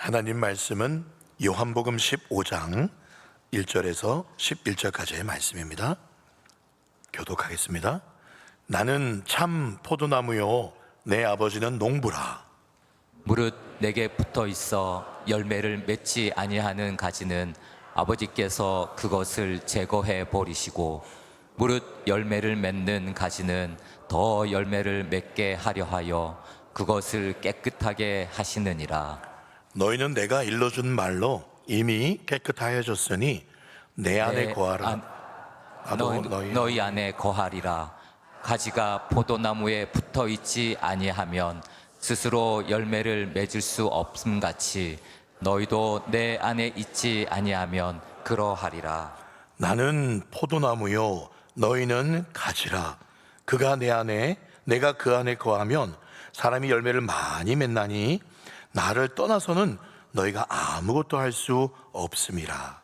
하나님 말씀은 요한복음 15장 1절에서 11절까지의 말씀입니다. 교독하겠습니다. 나는 참 포도나무요 내 아버지는 농부라. 무릇 내게 붙어 있어 열매를 맺지 아니하는 가지는 아버지께서 그것을 제거해 버리시고, 무릇 열매를 맺는 가지는 더 열매를 맺게 하려 하여 그것을 깨끗하게 하시느니라. 너희는 내가 일러준 말로 이미 깨끗하여졌으니 내 안에 거하라. 나도 너희 안에 거하리라. 가지가 포도나무에 붙어 있지 아니하면 스스로 열매를 맺을 수 없음 같이 너희도 내 안에 있지 아니하면 그러하리라. 나는 포도나무요 너희는 가지라. 그가 내 안에 내가 그 안에 거하면 사람이 열매를 많이 맺나니 나를 떠나서는 너희가 아무것도 할 수 없음이라.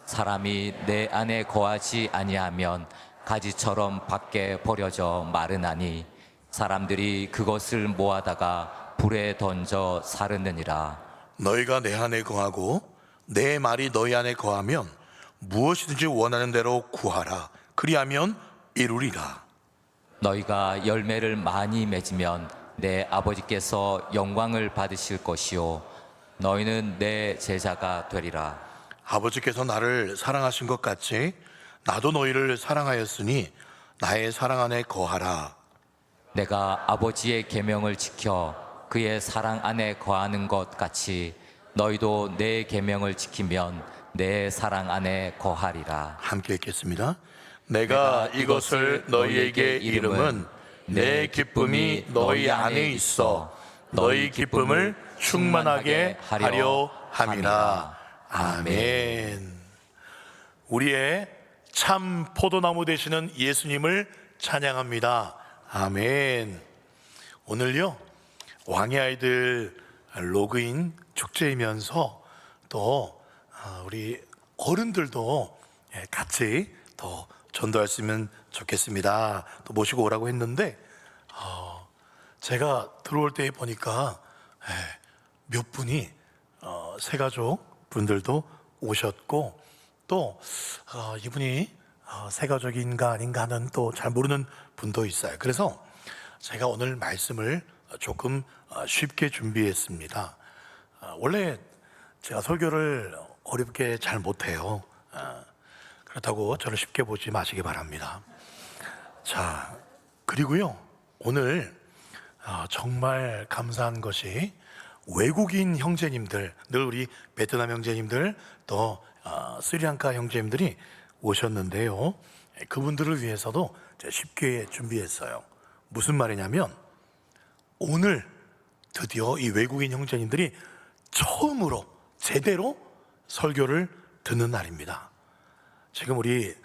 사람이 내 안에 거하지 아니하면 가지처럼 밖에 버려져 마르나니 사람들이 그것을 모아다가 불에 던져 사르느니라. 너희가 내 안에 거하고 내 말이 너희 안에 거하면 무엇이든지 원하는 대로 구하라. 그리하면 이루리라. 너희가 열매를 많이 맺으면 내 아버지께서 영광을 받으실 것이요 너희는 내 제자가 되리라. 아버지께서 나를 사랑하신 것 같이 나도 너희를 사랑하였으니 나의 사랑 안에 거하라. 내가 아버지의 계명을 지켜 그의 사랑 안에 거하는 것 같이 너희도 내 계명을 지키면 내 사랑 안에 거하리라. 함께 읽겠습니다. 내가 이것을 너희에게 이름은 내 기쁨이 너희 안에 있어 너희 기쁨을 충만하게 하려 함이라. 아멘. 우리의 참 포도나무 되시는 예수님을 찬양합니다. 아멘. 오늘요 왕의 아이들 로그인 축제이면서 또 우리 어른들도 같이 더 전도할 수 있으면 좋겠습니다. 또 모시고 오라고 했는데 제가 들어올 때 보니까 몇 분이 새가족 분들도 오셨고 또 이분이 새가족인가 아닌가 하는 또 잘 모르는 분도 있어요. 그래서 제가 오늘 말씀을 조금 쉽게 준비했습니다. 원래 제가 설교를 어렵게 잘 못해요. 그렇다고 저를 쉽게 보지 마시기 바랍니다. 자, 그리고요 오늘 정말 감사한 것이 외국인 형제님들, 늘 우리 베트남 형제님들 또 스리랑카 형제님들이 오셨는데요, 그분들을 위해서도 제가 쉽게 준비했어요. 무슨 말이냐면 오늘 드디어 이 외국인 형제님들이 처음으로 제대로 설교를 듣는 날입니다. 지금 우리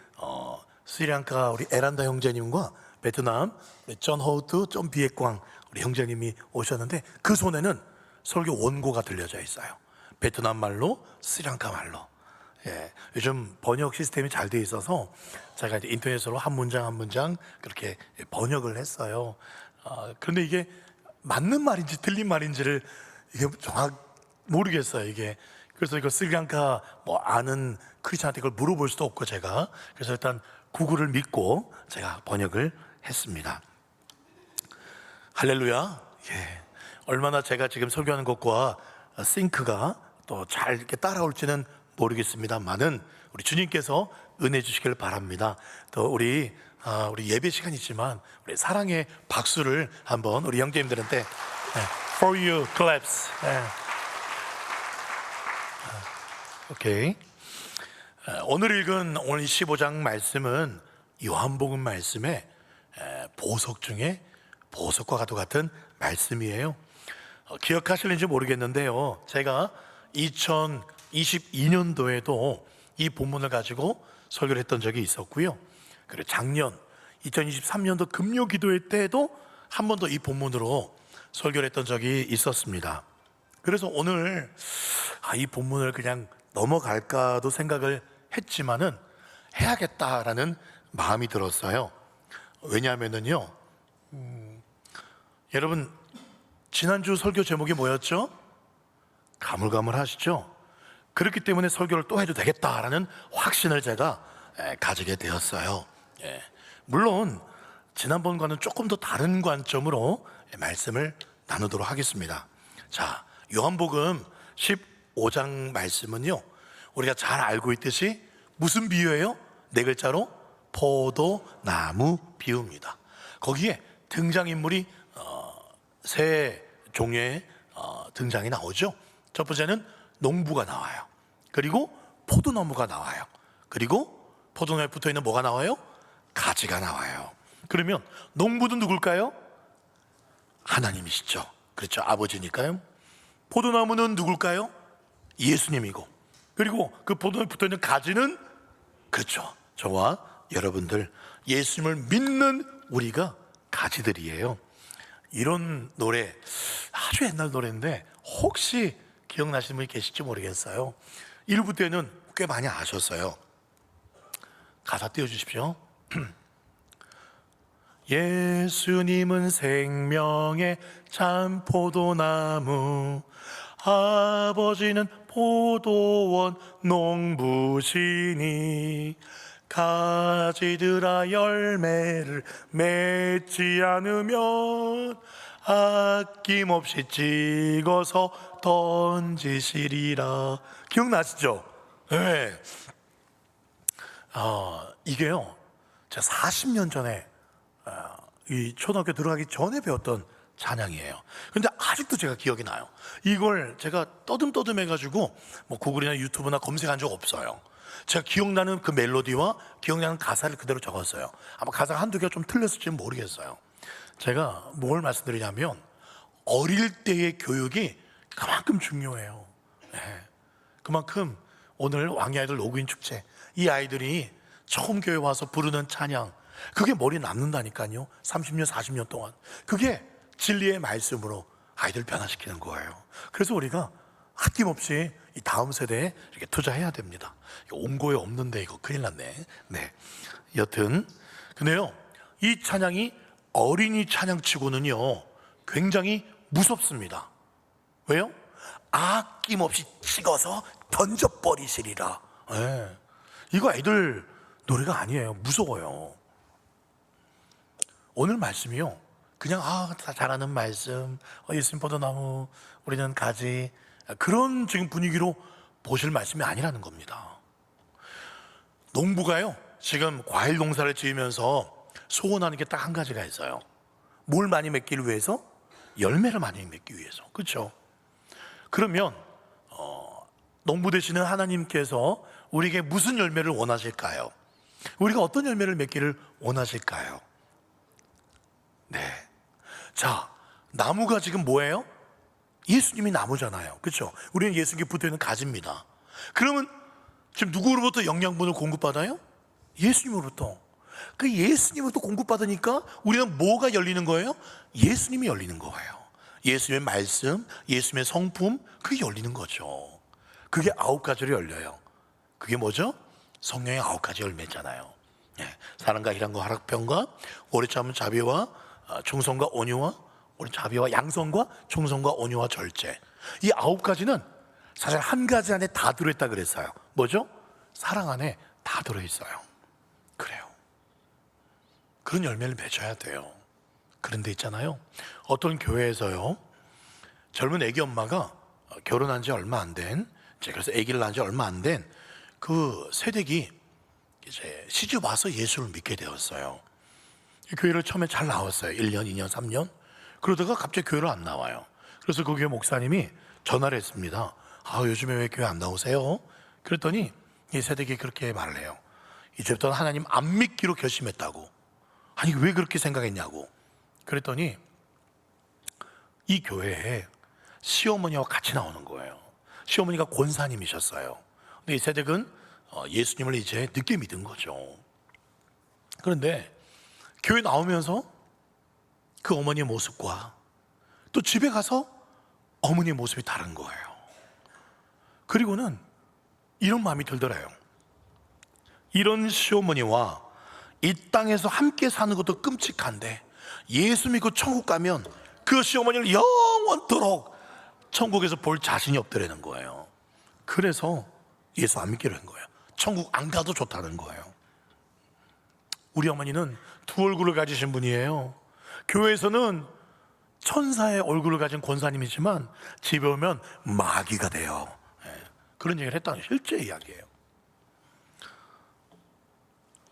스리랑카 우리 에란다 형제님과 베트남 존 호우트 존 비에광 우리 형제님이 오셨는데 그 손에는 설교 원고가 들려져 있어요. 베트남 말로 스리랑카 말로. 요즘 번역 시스템이 잘 돼 있어서 제가 이제 인터넷으로 한 문장 한 문장 그렇게 번역을 했어요. 그런데 이게 맞는 말인지 틀린 말인지를 이게 정확 모르겠어요. 이게 그래서 이거 스리랑카 뭐 아는 크리스찬한테 이걸 물어볼 수도 없고 제가 그래서 일단 구글을 믿고 제가 번역을 했습니다. 할렐루야. 얼마나 제가 지금 설교하는 것과 싱크가 또 잘 이렇게 따라올지는 모르겠습니다만은 우리 주님께서 은혜 주시길 바랍니다. 또 우리 예배 시간이지만 우리 사랑의 박수를 한번 우리 형제님들한테 For you claps. 오케이. 오늘 읽은 오늘 15장 말씀은 요한복음 말씀의 보석 중에 보석과 같은 말씀이에요. 기억하실는지 모르겠는데요, 제가 2022년도에도 이 본문을 가지고 설교를 했던 적이 있었고요, 그리고 작년 2023년도 금요 기도회 때도 한 번 더 이 본문으로 설교를 했던 적이 있었습니다. 그래서 오늘 이 본문을 그냥 넘어갈까도 생각을 했지만은 해야겠다라는 마음이 들었어요. 왜냐하면은요, 여러분 지난주 설교 제목이 뭐였죠? 가물가물하시죠? 그렇기 때문에 설교를 또 해도 되겠다라는 확신을 제가 가지게 되었어요. 예. 물론 지난번과는 조금 더 다른 관점으로 말씀을 나누도록 하겠습니다. 자, 요한복음 15장 말씀은요, 우리가 잘 알고 있듯이 무슨 비유예요? 네 글자로 포도나무 비유입니다. 거기에 등장인물이 세 종류의 등장이 나오죠. 첫 번째는 농부가 나와요. 그리고 포도나무가 나와요. 그리고 포도나무에 붙어있는 뭐가 나와요? 가지가 나와요. 그러면 농부는 누굴까요? 하나님이시죠. 그렇죠, 아버지니까요. 포도나무는 누굴까요? 예수님이고, 그리고 그 포도나무에 붙어있는 가지는, 그렇죠, 저와 여러분들, 예수님을 믿는 우리가 가지들이에요. 이런 노래, 아주 옛날 노래인데 혹시 기억나시는 분이 계실지 모르겠어요. 1부 때는 꽤 많이 아셨어요. 가사 띄워주십시오. 예수님은 생명의 참 포도나무, 아버지는 포도원 농부시니, 가지들아 열매를 맺지 않으면 아낌없이 찍어서 던지시리라. 기억나시죠? 네. 이게요, 제가 40년 전에 이 초등학교 들어가기 전에 배웠던 찬양이에요. 근데 아직도 제가 기억이 나요. 이걸 제가 떠듬떠듬 해가지고 뭐 구글이나 유튜브나 검색한 적 없어요. 제가 기억나는 그 멜로디와 기억나는 가사를 그대로 적었어요. 아마 가사가 한두 개가 좀 틀렸을지는 모르겠어요. 제가 뭘 말씀드리냐면, 어릴 때의 교육이 그만큼 중요해요. 네. 그만큼 오늘 왕야이들 로그인 축제, 이 아이들이 처음 교회 와서 부르는 찬양, 그게 머리에 남는다니까요. 30년 40년 동안 그게 진리의 말씀으로 아이들 변화시키는 거예요. 그래서 우리가 아낌없이 이 다음 세대에 이렇게 투자해야 됩니다. 온고에 없는데 이거 큰일 났네. 네. 여튼 근데요, 이 찬양이 어린이 찬양치고는요 굉장히 무섭습니다. 왜요? 아낌없이 찍어서 던져버리시리라. 네. 이거 아이들 노래가 아니에요. 무서워요. 오늘 말씀이요, 그냥 다 잘하는 말씀, 예수님 포도나무, 우리는 가지, 그런 지금 분위기로 보실 말씀이 아니라는 겁니다. 농부가요 지금 과일 농사를 지으면서 소원하는 게 딱 한 가지가 있어요. 뭘 많이 맺기를 위해서? 열매를 많이 맺기 위해서. 그렇죠? 그러면 농부 되시는 하나님께서 우리에게 무슨 열매를 원하실까요? 우리가 어떤 열매를 맺기를 원하실까요? 네. 자, 나무가 지금 뭐예요? 예수님이 나무잖아요. 그렇죠? 우리는 예수님께 붙어있는 가지입니다. 그러면 지금 누구로부터 영양분을 공급받아요? 예수님으로부터. 그 예수님으로부터 공급받으니까 우리는 뭐가 열리는 거예요? 예수님이 열리는 거예요. 예수님의 말씀, 예수님의 성품, 그게 열리는 거죠. 그게 9가지로 열려요. 그게 뭐죠? 성령의 9가지 열매잖아요. 네. 사랑과 희락과 화락평과 오래 참은 자비와 충성과 온유와, 우리 자비와 양성과 충성과 온유와 절제. 이 9가지는 사실 한 가지 안에 다 들어있다 그랬어요. 뭐죠? 사랑 안에 다 들어있어요. 그래요. 그런 열매를 맺어야 돼요. 그런데 있잖아요, 어떤 교회에서요 젊은 애기 엄마가 결혼한 지 얼마 안 된, 그래서 아기를 낳은 지 얼마 안 된 그 새댁이 이제 시집 와서 예수를 믿게 되었어요. 교회를 처음에 잘 나왔어요. 1년, 2년, 3년. 그러다가 갑자기 교회를 안 나와요. 그래서 그 교회 목사님이 전화를 했습니다. 요즘에 왜 교회 안 나오세요? 그랬더니 이 세대기 그렇게 말을 해요. 이제부터는 하나님 안 믿기로 결심했다고. 아니 왜 그렇게 생각했냐고. 그랬더니 이 교회에 시어머니와 같이 나오는 거예요. 시어머니가 권사님이셨어요. 근데 이 세댁은 예수님을 이제 늦게 믿은 거죠. 그런데 교회 나오면서 그 어머니의 모습과 또 집에 가서 어머니의 모습이 다른 거예요. 그리고는 이런 마음이 들더래요. 이런 시어머니와 이 땅에서 함께 사는 것도 끔찍한데 예수 믿고 천국 가면 그 시어머니를 영원토록 천국에서 볼 자신이 없더라는 거예요. 그래서 예수 안 믿기로 한 거예요. 천국 안 가도 좋다는 거예요. 우리 어머니는 두 얼굴을 가지신 분이에요. 교회에서는 천사의 얼굴을 가진 권사님이지만 집에 오면 마귀가 돼요. 그런 얘기를 했다는 실제 이야기예요.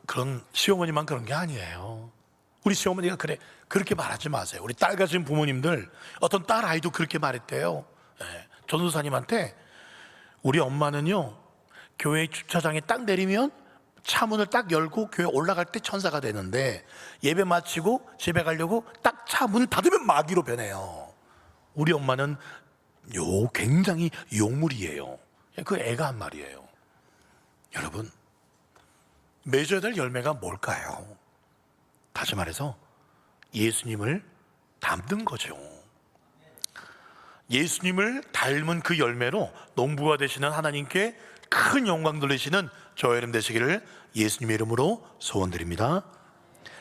그런 시어머니만 그런 게 아니에요. 우리 시어머니가 그렇게 말하지 마세요. 우리 딸 가진 부모님들, 어떤 딸 아이도 그렇게 말했대요. 전도사님한테 우리 엄마는요, 교회 주차장에 딱 내리면 차문을 딱 열고 교회 올라갈 때 천사가 되는데 예배 마치고 집에 가려고 딱 차문을 닫으면 마귀로 변해요. 우리 엄마는 굉장히 용물이에요. 그 애가 한 말이에요. 여러분, 맺어야 될 열매가 뭘까요? 다시 말해서 예수님을 닮는 거죠. 예수님을 닮은 그 열매로 농부가 되시는 하나님께 큰 영광 돌리시는 저와 여러분 되시기를 예수님의 이름으로 소원드립니다.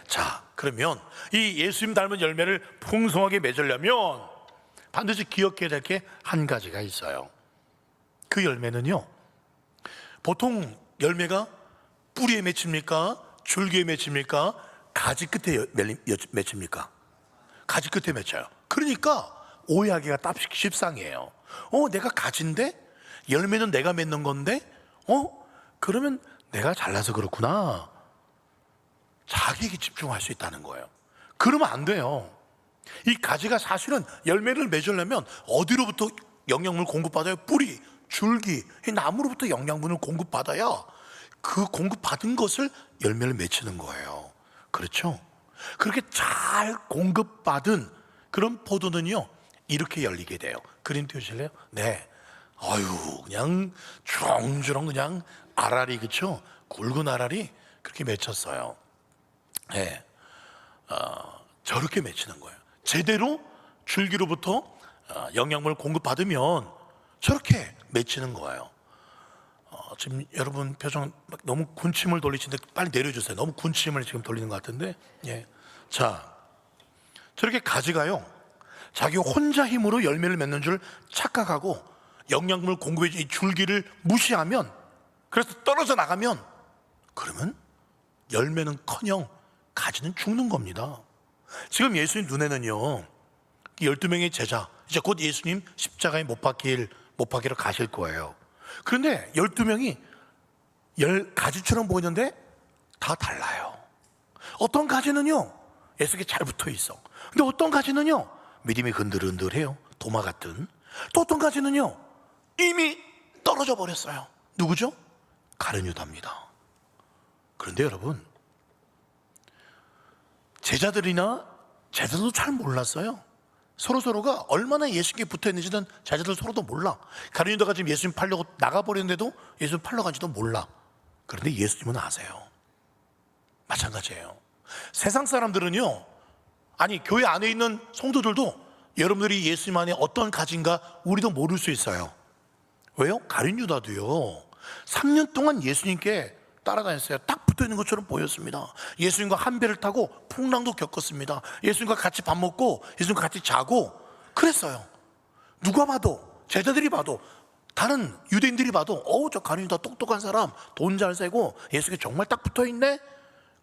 자, 그러면 이 예수님 닮은 열매를 풍성하게 맺으려면 반드시 기억해야 될 게 한 가지가 있어요. 그 열매는요, 보통 열매가 뿌리에 맺힙니까? 줄기에 맺힙니까? 가지 끝에 맺힙니까? 가지 끝에 맺혀요. 그러니까 오해하기가 딱 십상이에요. 내가 가지인데 열매는 내가 맺는 건데 그러면 내가 잘나서 그렇구나. 자기에게 집중할 수 있다는 거예요. 그러면 안 돼요. 이 가지가 사실은 열매를 맺으려면 어디로부터 영양분을 공급받아요? 뿌리, 줄기, 이 나무로부터 영양분을 공급받아야 그 공급받은 것을 열매를 맺히는 거예요. 그렇죠? 그렇게 잘 공급받은 그런 포도는요, 이렇게 열리게 돼요. 그림 띄우실래요? 네. 그냥 주렁주렁 그냥 알알이, 그렇죠? 굵은 알알이 그렇게 맺혔어요. 네. 저렇게 맺히는 거예요. 제대로 줄기로부터 영양분을 공급받으면 저렇게 맺히는 거예요. 지금 여러분 표정 너무 군침을 돌리시는데 빨리 내려주세요. 너무 군침을 지금 돌리는 것 같은데. 예. 자, 저렇게 가지가요, 자기 혼자 힘으로 열매를 맺는 줄 착각하고 영양분을 공급해 준 이 줄기를 무시하면, 그래서 떨어져 나가면, 그러면 열매는커녕 가지는 죽는 겁니다. 지금 예수님 눈에는요, 12명의 제자, 이제 곧 예수님 십자가에 못 박히러 가실 거예요. 그런데 12명이 10가지처럼 보이는데 다 달라요. 어떤 가지는요, 예수께 잘 붙어 있어. 근데 어떤 가지는요, 믿음이 흔들흔들해요. 도마 같은. 또 어떤 가지는요, 이미 떨어져 버렸어요. 누구죠? 가룟 유다입니다. 그런데 여러분, 제자들도 잘 몰랐어요. 서로가 얼마나 예수님께 붙어있는지는 제자들 서로도 몰라. 가룟 유다가 지금 예수님 팔려고 나가버렸는데도 예수님 팔러 간지도 몰라. 그런데 예수님은 아세요. 마찬가지예요. 세상 사람들은요, 아니 교회 안에 있는 성도들도 여러분들이 예수님 안에 어떤 가지인가 우리도 모를 수 있어요. 왜요? 가룟 유다도요, 3년 동안 예수님께 따라다녔어요. 딱 붙어있는 것처럼 보였습니다. 예수님과 한 배를 타고 풍랑도 겪었습니다. 예수님과 같이 밥 먹고 예수님과 같이 자고 그랬어요. 누가 봐도, 제자들이 봐도, 다른 유대인들이 봐도 저 가룟 유다 똑똑한 사람, 돈 잘 세고 예수님께 정말 딱 붙어있네,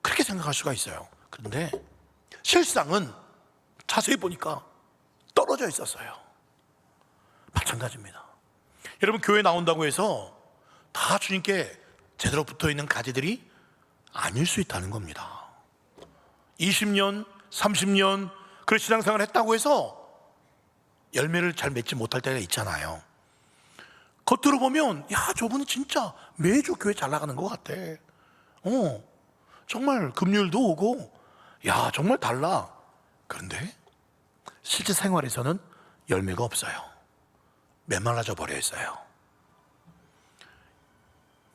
그렇게 생각할 수가 있어요. 그런데 실상은 자세히 보니까 떨어져 있었어요. 마찬가지입니다. 여러분, 교회 나온다고 해서 다 주님께 제대로 붙어있는 가지들이 아닐 수 있다는 겁니다. 20년, 30년 그런 신앙생활을 했다고 해서 열매를 잘 맺지 못할 때가 있잖아요. 겉으로 보면 저분은 진짜 매주 교회 잘 나가는 것 같아. 정말 금요일도 오고 정말 달라. 그런데 실제 생활에서는 열매가 없어요. 메말라져 버려 있어요.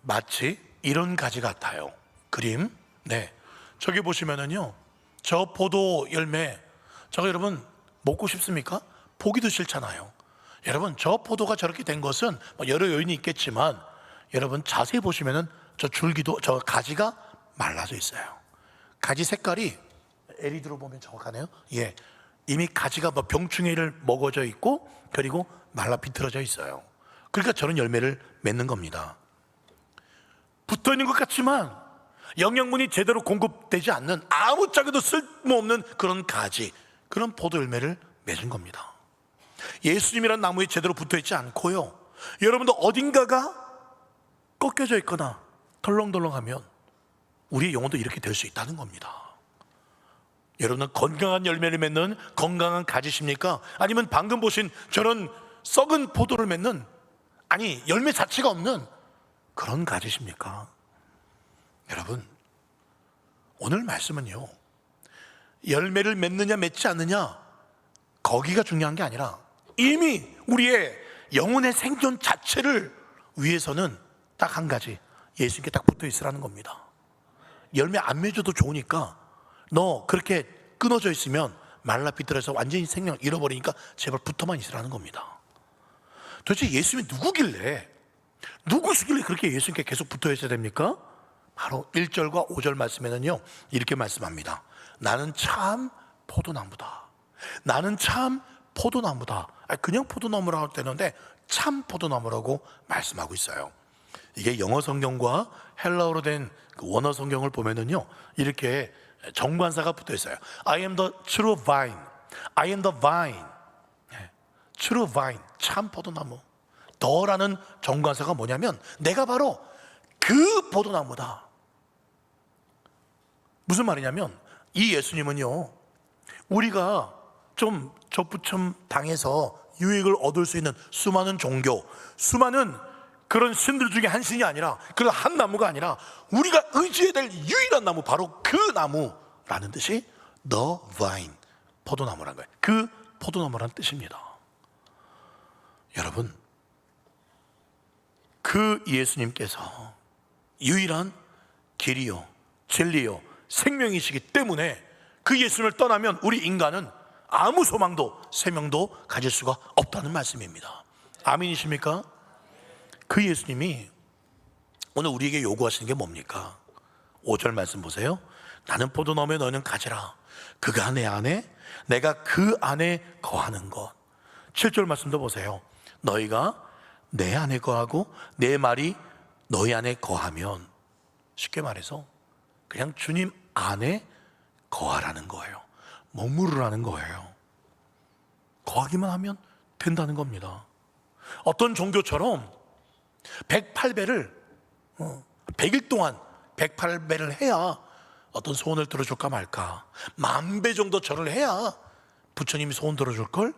마치 이런 가지 같아요. 그림. 네. 저기 보시면은요, 저 포도 열매, 저거 여러분 먹고 싶습니까? 보기도 싫잖아요. 여러분, 저 포도가 저렇게 된 것은 여러 요인이 있겠지만, 여러분 자세히 보시면은 저 줄기도, 저 가지가 말라져 있어요. 가지 색깔이 LED로 보면 정확하네요. 예. 이미 가지가 병충해를 먹어져 있고 그리고 말라 비틀어져 있어요. 그러니까 저런 열매를 맺는 겁니다. 붙어 있는 것 같지만 영양분이 제대로 공급되지 않는 아무짝에도 쓸모없는 그런 가지, 그런 포도 열매를 맺은 겁니다. 예수님이란 나무에 제대로 붙어 있지 않고요, 여러분도 어딘가가 꺾여져 있거나 덜렁덜렁하면 우리의 영혼도 이렇게 될 수 있다는 겁니다. 여러분은 건강한 열매를 맺는 건강한 가지십니까? 아니면 방금 보신 저런 썩은 포도를 맺는, 아니 열매 자체가 없는 그런 가지십니까? 여러분, 오늘 말씀은요, 열매를 맺느냐 맺지 않느냐 거기가 중요한 게 아니라 이미 우리의 영혼의 생존 자체를 위해서는 딱 한 가지, 예수님께 딱 붙어 있으라는 겁니다. 열매 안 맺어도 좋으니까 너 그렇게 끊어져 있으면 말라 비틀어서 완전히 생명 잃어버리니까 제발 붙어만 있으라는 겁니다. 도대체 예수님이 누구시길래 그렇게 예수님께 계속 붙어 있어야 됩니까? 바로 1절과 5절 말씀에는요, 이렇게 말씀합니다. 나는 참 포도나무다. 나는 참 포도나무다. 그냥 포도나무라고 되는데 참 포도나무라고 말씀하고 있어요. 이게 영어 성경과 헬라어로 된 그 원어 성경을 보면은요, 이렇게 정관사가 붙어 있어요. I am the true vine. I am the vine. true vine. 참 포도나무. 더라는 정관사가 뭐냐면 내가 바로 그 포도나무다. 무슨 말이냐면 이 예수님은요, 우리가 좀 접붙임 당해서 유익을 얻을 수 있는 수많은 종교, 수많은 그런 신들 중에 한 신이 아니라, 그런 한 나무가 아니라 우리가 의지해야 될 유일한 나무, 바로 그 나무라는 뜻이 the vine, 포도나무라는 거예요. 그 포도나무라는 뜻입니다. 여러분, 그 예수님께서 유일한 길이요 진리요 생명이시기 때문에 그 예수님을 떠나면 우리 인간은 아무 소망도 생명도 가질 수가 없다는 말씀입니다. 아멘이십니까? 그 예수님이 오늘 우리에게 요구하시는 게 뭡니까? 5절 말씀 보세요. 나는 포도나무에 너희는 가지라. 그가 내 안에, 내가 그 안에 거하는 것. 7절 말씀도 보세요. 너희가 내 안에 거하고 내 말이 너희 안에 거하면, 쉽게 말해서 그냥 주님 안에 거하라는 거예요. 머무르라는 거예요. 거하기만 하면 된다는 겁니다. 어떤 종교처럼 108배를 100일 동안 108배를 해야 어떤 소원을 들어줄까 말까, 10,000배 정도 절을 해야 부처님이 소원 들어줄걸?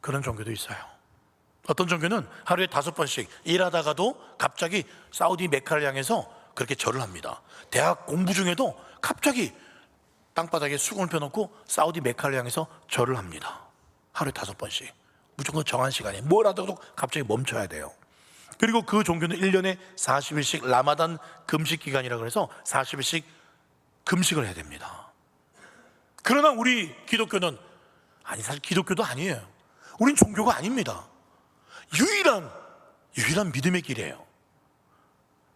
그런 종교도 있어요. 어떤 종교는 하루에 5번씩 일하다가도 갑자기 사우디 메카를 향해서 그렇게 절을 합니다. 대학 공부 중에도 갑자기 땅바닥에 수건을 펴놓고 사우디 메카를 향해서 절을 합니다. 하루에 5번씩. 무조건 정한 시간에 뭘 하다가도 갑자기 멈춰야 돼요. 그리고 그 종교는 1년에 40일씩 라마단 금식 기간이라고 해서 40일씩 금식을 해야 됩니다. 그러나 우리 기독교는, 아니 사실 기독교도 아니에요. 우린 종교가 아닙니다. 유일한 믿음의 길이에요.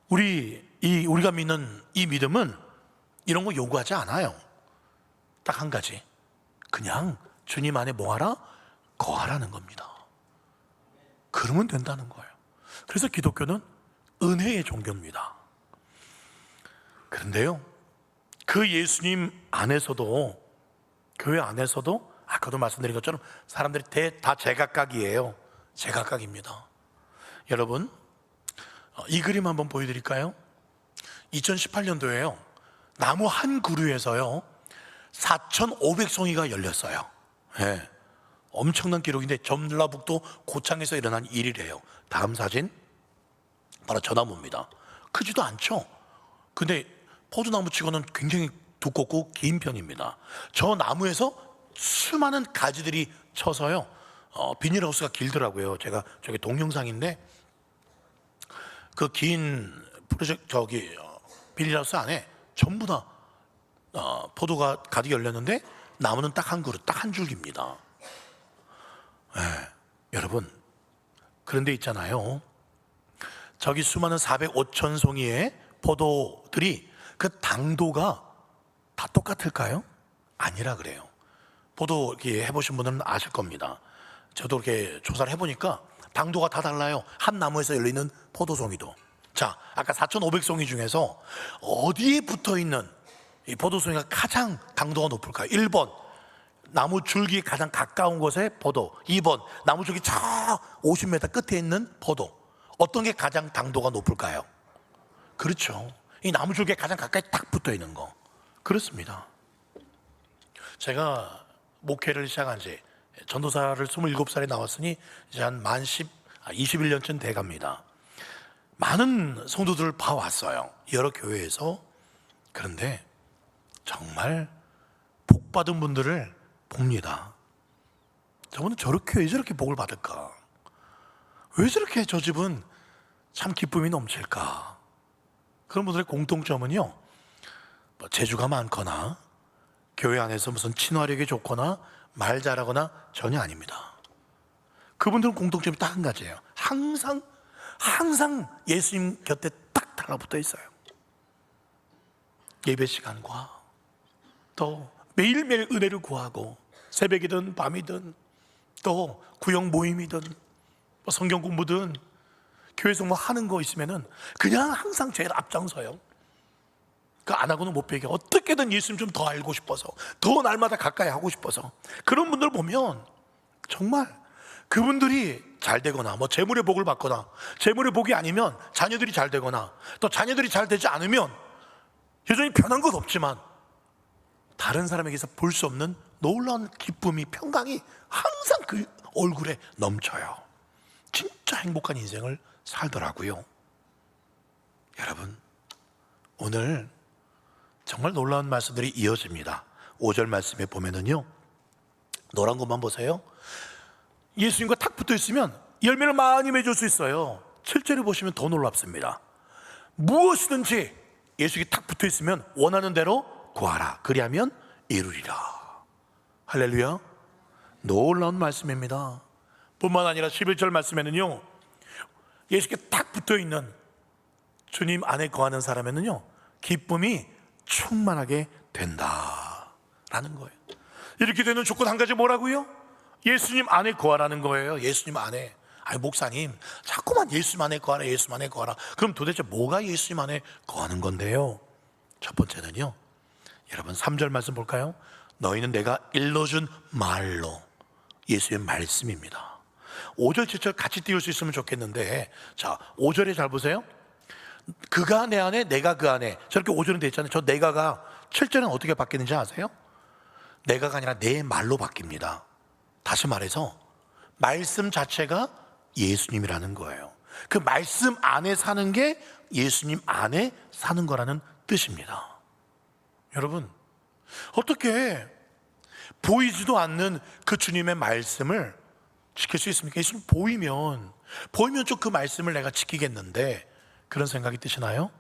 우리가 믿는 이 믿음은 이런 거 요구하지 않아요. 딱 한 가지, 그냥 주님 안에 뭐하라? 거하라는 겁니다. 그러면 된다는 거예요. 그래서 기독교는 은혜의 종교입니다. 그런데요, 그 예수님 안에서도, 교회 안에서도 아까도 말씀드린 것처럼 사람들이 다 제각각이에요. 제각각입니다. 여러분, 이 그림 한번 보여드릴까요? 2018년도에요 나무 한 그루에서요 4,500송이가 열렸어요. 네. 엄청난 기록인데 전라북도 고창에서 일어난 일이래요. 다음 사진, 바로 저 나무입니다. 크지도 않죠? 근데 포도나무 치고는 굉장히 두껍고 긴 편입니다. 저 나무에서 수많은 가지들이 쳐서요 비닐하우스가 길더라고요. 제가 저기 동영상인데 그 긴 비닐하우스 안에 전부 다 포도가 가득 열렸는데 나무는 딱 한 그루, 딱 한 줄기입니다. 여러분, 그런데 있잖아요, 저기 수많은 405천 송이의 포도들이 그 당도가 다 똑같을까요? 아니라 그래요. 포도 이렇게 해보신 분들은 아실 겁니다. 저도 이렇게 조사를 해보니까 당도가 다 달라요. 한 나무에서 열리는 포도송이도. 자, 아까 4,500송이 중에서 어디에 붙어 있는 이 포도송이가 가장 당도가 높을까요? 1번, 나무 줄기에 가장 가까운 곳에 포도. 2번, 나무 줄기 저 50m 끝에 있는 포도. 어떤 게 가장 당도가 높을까요? 그렇죠. 이 나무 줄기에 가장 가까이 딱 붙어 있는 거. 그렇습니다. 제가 목회를 시작한 지, 전도사를 27살에 나왔으니 이제 한 21년쯤 돼갑니다. 많은 성도들을 봐왔어요. 여러 교회에서. 그런데 정말 복받은 분들을 봅니다. 저분은 저렇게 왜 저렇게 복을 받을까? 왜 저렇게 저 집은 참 기쁨이 넘칠까? 그런 분들의 공통점은요, 뭐 재주가 많거나 교회 안에서 무슨 친화력이 좋거나 말 잘하거나 전혀 아닙니다. 그분들은 공통점이 딱 한 가지예요. 항상 예수님 곁에 딱 달라붙어 있어요. 예배 시간과 또 매일매일 은혜를 구하고, 새벽이든 밤이든 또 구역 모임이든 성경 공부든 교회에서 뭐 하는 거 있으면은 그냥 항상 제일 앞장서요. 그 안 하고는 못 배겨. 어떻게든 예수님 좀 더 알고 싶어서, 더 날마다 가까이 하고 싶어서. 그런 분들 보면 정말 그분들이 잘 되거나 뭐 재물의 복을 받거나, 재물의 복이 아니면 자녀들이 잘 되거나, 또 자녀들이 잘 되지 않으면 여전히 변한 것 없지만 다른 사람에게서 볼 수 없는 놀라운 기쁨이, 평강이 항상 그 얼굴에 넘쳐요. 진짜 행복한 인생을 살더라고요. 여러분, 오늘 정말 놀라운 말씀들이 이어집니다. 5절 말씀에 보면은요, 노란 것만 보세요. 예수님과 탁 붙어 있으면 열매를 많이 맺을 수 있어요. 7절에 보시면 더 놀랍습니다. 무엇이든지 예수님이 탁 붙어 있으면 원하는 대로 구하라. 그리하면 이루리라. 할렐루야. 놀라운 말씀입니다. 뿐만 아니라 11절 말씀에는요, 예수님께 탁 붙어 있는 주님 안에 거하는 사람에는요, 기쁨이 충만하게 된다라는 거예요. 이렇게 되는 조건 한 가지 뭐라고요? 예수님 안에 거하라는 거예요. 예수님 안에. 아니 목사님, 자꾸만 예수님 안에 거하라, 예수님 안에 거하라. 그럼 도대체 뭐가 예수님 안에 거하는 건데요? 첫 번째는요, 여러분 3절 말씀 볼까요? 너희는 내가 일러준 말로, 예수의 말씀입니다. 5절 7절 같이 띄울 수 있으면 좋겠는데, 자 5절에 잘 보세요. 그가 내 안에 내가 그 안에, 저렇게 5절은 돼 있잖아요. 저 내가가 7절은 어떻게 바뀌는지 아세요? 내가가 아니라 내 말로 바뀝니다. 다시 말해서 말씀 자체가 예수님이라는 거예요. 그 말씀 안에 사는 게 예수님 안에 사는 거라는 뜻입니다. 여러분, 어떻게 보이지도 않는 그 주님의 말씀을 지킬 수 있습니까? 예수님 보이면 좀 그 말씀을 내가 지키겠는데, 그런 생각이 드시나요?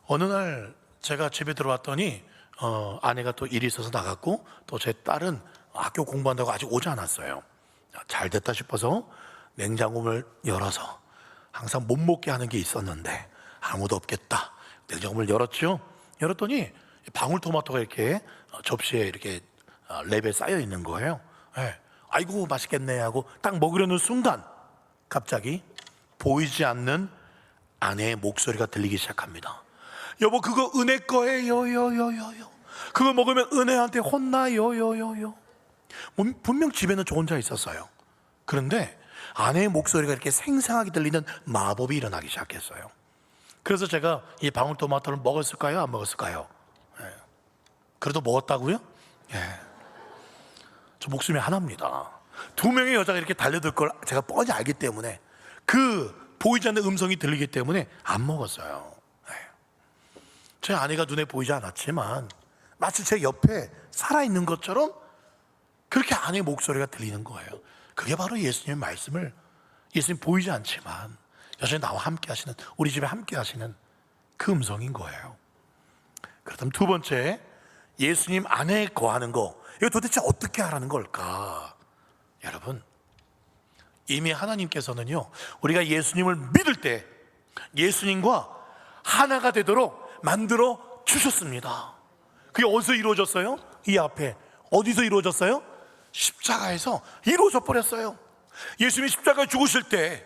어느 날 제가 집에 들어왔더니 아내가 또 일이 있어서 나갔고, 또 제 딸은 학교 공부한다고 아직 오지 않았어요. 잘 됐다 싶어서 냉장고를 열어서, 항상 못 먹게 하는 게 있었는데 아무도 없겠다, 냉장고를 열었죠. 열었더니 방울토마토가 이렇게 접시에 이렇게 랩에 쌓여 있는 거예요. 네. 아이고 맛있겠네 하고 딱 먹으려는 순간 갑자기 보이지 않는 아내의 목소리가 들리기 시작합니다. 여보, 그거 은혜 거예요. 그거 먹으면 은혜한테 혼나요. 분명 집에는 저 혼자 있었어요. 그런데 아내의 목소리가 이렇게 생생하게 들리는 마법이 일어나기 시작했어요. 그래서 제가 이 방울토마토를 먹었을까요? 안 먹었을까요? 예. 그래도 먹었다고요? 예. 저 목숨이 하나입니다. 2명의 여자가 이렇게 달려들 걸 제가 뻔히 알기 때문에, 그 보이지 않는 음성이 들리기 때문에 안 먹었어요. 예. 제 아내가 눈에 보이지 않았지만 마치 제 옆에 살아있는 것처럼 그렇게 아내의 목소리가 들리는 거예요. 그게 바로 예수님의 말씀을, 예수님 보이지 않지만 여전히 나와 함께 하시는, 우리 집에 함께 하시는 그 음성인 거예요. 그렇다면 두 번째, 예수님 안에 거하는 거, 이거 도대체 어떻게 하라는 걸까? 여러분, 이미 하나님께서는요, 우리가 예수님을 믿을 때 예수님과 하나가 되도록 만들어 주셨습니다. 그게 어디서 이루어졌어요? 이 앞에 어디서 이루어졌어요? 십자가에서 이루어져 버렸어요. 예수님이 십자가에 죽으실 때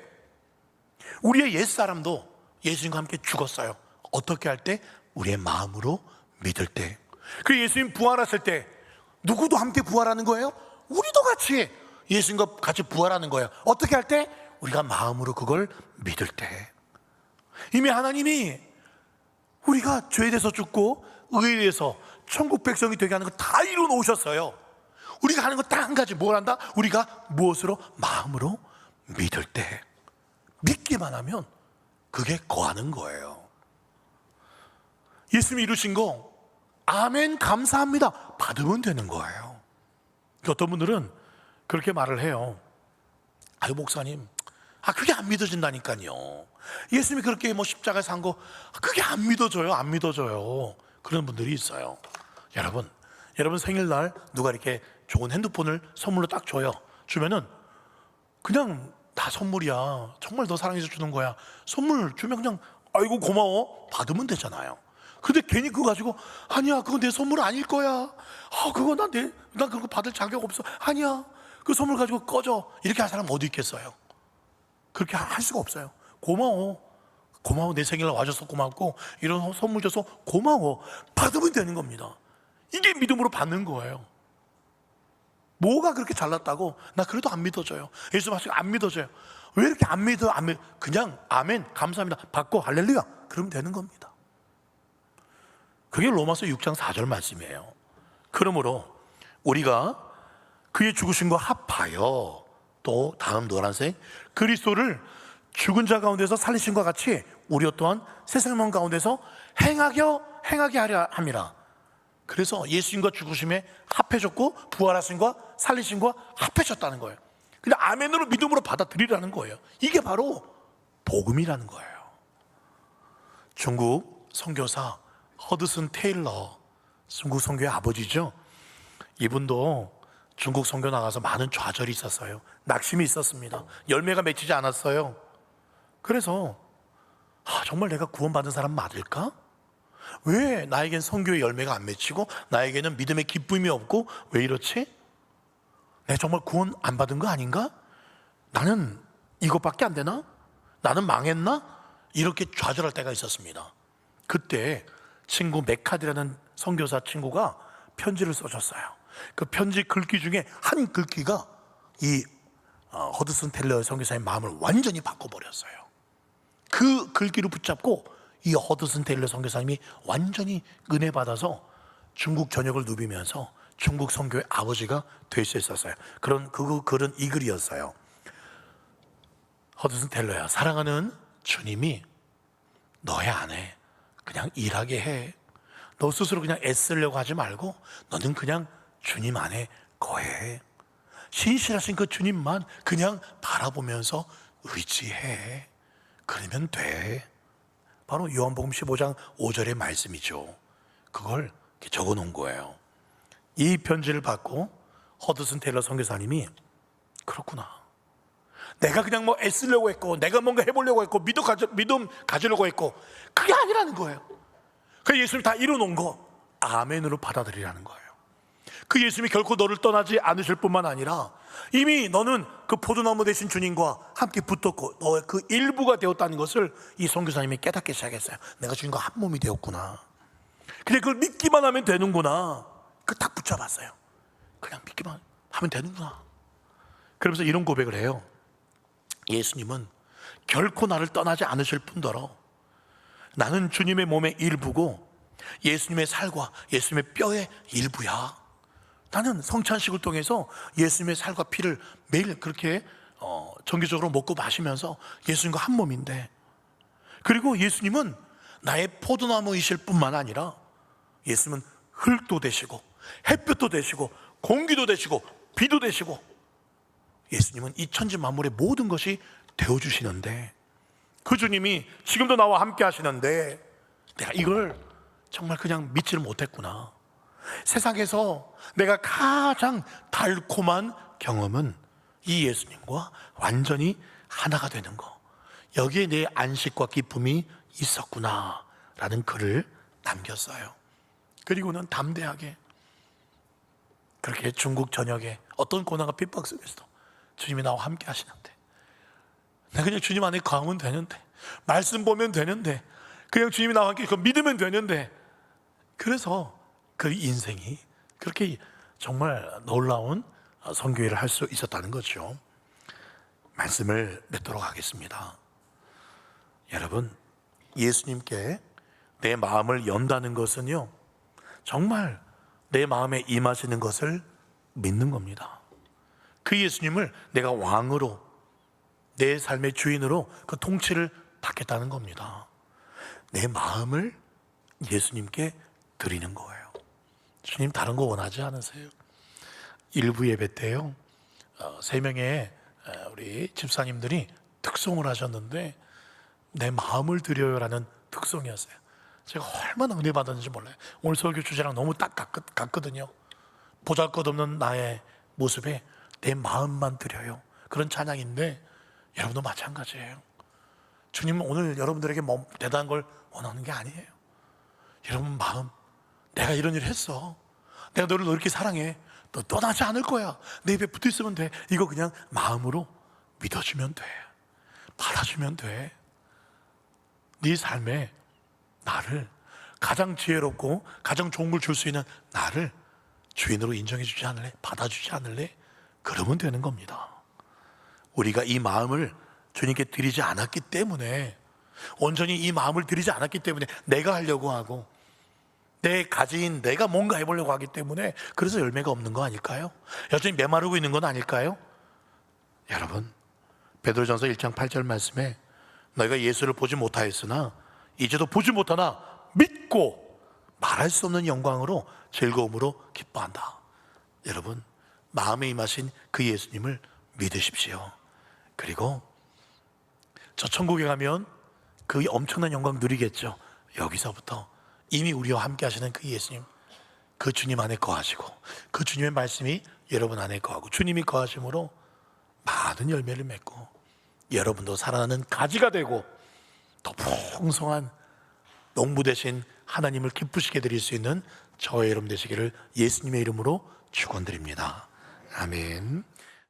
우리의 옛사람도 예수님과 함께 죽었어요. 어떻게 할 때? 우리의 마음으로 믿을 때. 그리고 예수님 부활하실 때 누구도 함께 부활하는 거예요? 우리도 같이 예수님과 같이 부활하는 거예요. 어떻게 할 때? 우리가 마음으로 그걸 믿을 때. 이미 하나님이 우리가 죄에 대해서 죽고 의에 대해서 천국 백성이 되게 하는 거 다 이루어 놓으셨어요. 우리가 하는 거 딱 한 가지, 뭘 한다? 우리가 무엇으로? 마음으로 믿을 때. 믿기만 하면 그게 거하는 거예요. 예수님이 이루신 거 아멘 감사합니다 받으면 되는 거예요. 어떤 분들은 그렇게 말을 해요. 아유 목사님, 그게 안 믿어진다니까요. 예수님이 그렇게 뭐 십자가에 산 거 그게 안 믿어져요. 안 믿어져요. 그런 분들이 있어요. 여러분 생일날 누가 이렇게 좋은 핸드폰을 선물로 딱 줘요. 주면은 그냥 다 선물이야, 정말 너 사랑해서 주는 거야, 선물 주면 그냥 아이고 고마워 받으면 되잖아요. 근데 괜히 그거 가지고 아니야 그건 내 선물 아닐 거야, 그거 난 그런 거 받을 자격 없어, 아니야 그 선물 가지고 꺼져, 이렇게 할 사람 어디 있겠어요? 그렇게 할 수가 없어요. 고마워 내 생일날 와줘서 고맙고 이런 선물 줘서 고마워 받으면 되는 겁니다. 이게 믿음으로 받는 거예요. 뭐가 그렇게 잘났다고? 나 그래도 안 믿어져요. 예수 말씀 안 믿어져요. 왜 이렇게 안 믿어? 그냥 아멘 감사합니다 받고 할렐루야 그러면 되는 겁니다. 그게 로마서 6장 4절 말씀이에요. 그러므로 우리가 그의 죽으심과 합하여, 또 다음 노란색, 그리스도를 죽은 자 가운데서 살리심과 같이 우리 또한 새 생명 가운데서 행하게 하려 함이라. 그래서 예수님과 죽으심에 합해졌고 부활하심과 살리심과 합해졌다는 거예요. 근데 아멘으로 믿음으로 받아들이라는 거예요. 이게 바로 복음이라는 거예요. 중국 선교사 허드슨 테일러, 중국 선교의 아버지죠. 이분도 중국 선교 나가서 많은 좌절이 있었어요. 낙심이 있었습니다. 열매가 맺히지 않았어요. 그래서 정말 내가 구원받은 사람 맞을까? 왜 나에겐 선교의 열매가 안 맺히고 나에게는 믿음의 기쁨이 없고 왜 이렇지? 내가 정말 구원 안 받은 거 아닌가? 나는 이것밖에 안 되나? 나는 망했나? 이렇게 좌절할 때가 있었습니다. 그때 친구 메카드라는 선교사 친구가 편지를 써줬어요. 그 편지 글귀 중에 한 글귀가 이 허드슨 텔러 선교사의 마음을 완전히 바꿔버렸어요. 그 글귀를 붙잡고 이 허드슨 테일러 선교사님이 완전히 은혜 받아서 중국 전역을 누비면서 중국 선교의 아버지가 될 수 있었어요. 그 글은 이 글이었어요. 허드슨 테일러야, 사랑하는 주님이 너의 안에 그냥 일하게 해. 너 스스로 그냥 애쓰려고 하지 말고 너는 그냥 주님 안에 거해. 신실하신 그 주님만 그냥 바라보면서 의지해. 그러면 돼. 바로 요한복음 15장 5절의 말씀이죠. 그걸 이렇게 적어 놓은 거예요. 이 편지를 받고 허드슨 테일러 선교사님이 그렇구나, 내가 그냥 뭐 애쓰려고 했고 내가 뭔가 해보려고 했고 믿음 가지려고 했고 그게 아니라는 거예요. 그 예수님이 다 이뤄놓은 거 아멘으로 받아들이라는 거예요. 그 예수님이 결코 너를 떠나지 않으실 뿐만 아니라 이미 너는 그 포도나무 되신 주님과 함께 붙었고 너의 그 일부가 되었다는 것을 이 선교사님이 깨닫기 시작했어요. 내가 주님과 한 몸이 되었구나. 근데 그걸 믿기만 하면 되는구나. 그 딱 붙잡았어요. 그냥 믿기만 하면 되는구나. 그러면서 이런 고백을 해요. 예수님은 결코 나를 떠나지 않으실 뿐더러 나는 주님의 몸의 일부고 예수님의 살과 예수님의 뼈의 일부야. 나는 성찬식을 통해서 예수님의 살과 피를 매일 그렇게 정기적으로 먹고 마시면서 예수님과 한 몸인데, 그리고 예수님은 나의 포도나무이실 뿐만 아니라 예수님은 흙도 되시고 햇볕도 되시고 공기도 되시고 비도 되시고 예수님은 이 천지 만물의 모든 것이 되어주시는데 그 주님이 지금도 나와 함께 하시는데 내가 이걸 정말 그냥 믿지를 못했구나. 세상에서 내가 가장 달콤한 경험은 이 예수님과 완전히 하나가 되는 거, 여기에 내 안식과 기쁨이 있었구나 라는 글을 남겼어요. 그리고는 담대하게 그렇게 중국 전역에 어떤 고난과 핍박 속에서도 주님이 나와 함께 하시는데, 내가 그냥 주님 안에 거하면 되는데, 말씀 보면 되는데, 그냥 주님이 나와 함께 믿으면 되는데, 그래서 그 인생이 그렇게 정말 놀라운 선교회를 할 수 있었다는 거죠. 말씀을 맺도록 하겠습니다. 여러분, 예수님께 내 마음을 연다는 것은요, 정말 내 마음에 임하시는 것을 믿는 겁니다. 그 예수님을 내가 왕으로, 내 삶의 주인으로 그 통치를 받겠다는 겁니다. 내 마음을 예수님께 드리는 거예요. 주님 다른 거 원하지 않으세요? 일부 예배 때요, 3명의 우리 집사님들이 특송을 하셨는데 내 마음을 드려요라는 특송이었어요. 제가 얼마나 은혜 받았는지 몰라요. 오늘 설교 주제랑 너무 딱 같거든요. 보잘것없는 나의 모습에 내 마음만 드려요, 그런 찬양인데 여러분도 마찬가지예요. 주님은 오늘 여러분들에게 뭐 대단한 걸 원하는 게 아니에요. 여러분 마음, 내가 이런 일을 했어, 내가 너를 이렇게 사랑해, 너 떠나지 않을 거야, 내 입에 붙어 있으면 돼, 이거 그냥 마음으로 믿어주면 돼, 받아주면 돼. 네 삶에 나를, 가장 지혜롭고 가장 좋은 걸 줄 수 있는 나를 주인으로 인정해 주지 않을래? 받아주지 않을래? 그러면 되는 겁니다. 우리가 이 마음을 주님께 드리지 않았기 때문에, 온전히 이 마음을 드리지 않았기 때문에 내가 하려고 하고 내 가진 내가 뭔가 해보려고 하기 때문에, 그래서 열매가 없는 거 아닐까요? 여전히 메마르고 있는 건 아닐까요? 여러분, 베드로전서 1장 8절 말씀에 너희가 예수를 보지 못하였으나 이제도 보지 못하나 믿고 말할 수 없는 영광으로 즐거움으로 기뻐한다. 여러분, 마음에 임하신 그 예수님을 믿으십시오. 그리고 저 천국에 가면 그 엄청난 영광 누리겠죠. 여기서부터 이미 우리와 함께 하시는 그 예수님, 그 주님 안에 거하시고 그 주님의 말씀이 여러분 안에 거하고 주님이 거하심으로 많은 열매를 맺고 여러분도 살아나는 가지가 되고 더 풍성한 농부 되신 하나님을 기쁘시게 드릴 수 있는 저와 여러분 되시기를 예수님의 이름으로 축원드립니다. 아멘.